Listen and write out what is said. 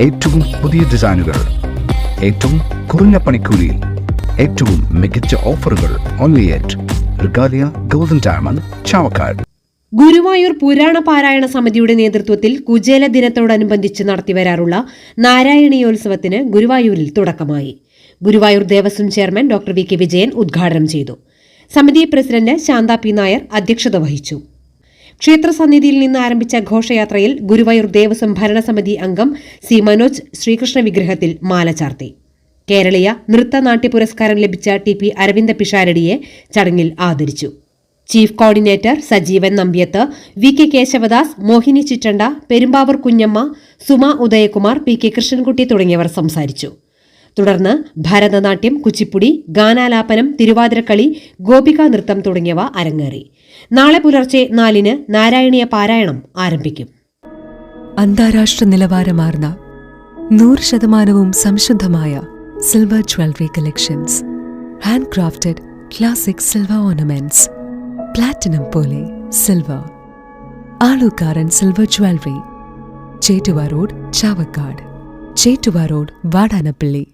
ഏറ്റവും പുതിയ ഡിസൈനുകൾ, ഏറ്റവും കുറഞ്ഞ പണിക്കൂലിയിൽ, ഏറ്റവും മികച്ച ഓഫറുകൾ. Only at Regalia golden diamond, Chavakkad. Guruvayur പുരാണ പാരായണ സമിതിയുടെ നേതൃത്വത്തിൽ കുചേല ദിനത്തോടനുബന്ധിച്ച് നടത്തിവരാറുള്ള നാരായണീയോത്സവത്തിന് ഗുരുവായൂരിൽ തുടക്കമായി. Guruvayur Devaswom chairman doctor V K Vijayan ഉദ്ഘാടനം ചെയ്തു. സമിതി പ്രസിഡന്റ് ശാന്ത പി നായർ അധ്യക്ഷത വഹിച്ചു. ക്ഷേത്രസന്നിധിയിൽ നിന്ന് ആരംഭിച്ച ഘോഷയാത്രയിൽ ഗുരുവായൂർ ദേവസ്വം ഭരണസമിതി അംഗം സി മനോജ് ശ്രീകൃഷ്ണ വിഗ്രഹത്തിൽ മാല ചാർത്തി. കേരളീയ നൃത്തനാട്യ പുരസ്കാരം ലഭിച്ച ടി.പി. അരവിന്ദ പിഷാരടിയെ ചടങ്ങിൽ ആദരിച്ചു. ചീഫ് കോർഡിനേറ്റർ സജീവൻ നമ്പ്യത്ത്, വി കെ കേശവദാസ്, മോഹിനി ചിറ്റണ്ട, പെരുമ്പാവൂർ കുഞ്ഞമ്മ, സുമ ഉദയകുമാർ, പി കെ കൃഷ്ണൻകുട്ടി തുടങ്ങിയവർ സംസാരിച്ചു. തുടർന്ന് ഭരതനാട്യം, കുച്ചിപ്പുടി, ഗാനാലാപനം, തിരുവാതിരക്കളി, ഗോപികാ നൃത്തം തുടങ്ങിയവ അരങ്ങേറി. നാളെ പുലർച്ചെ 4-ന് നാരായണീയ പാരായണം ആരംഭിക്കും. അന്താരാഷ്ട്ര നിലവാരമാർന്ന 100% സംശുദ്ധമായ silver jewellery collections, hand crafted classic silver ornaments, platinum പോലെ silver, Alukkaran silver jewellery, Chettuva road, Chavakkad, Chettuva road, Vadanappally.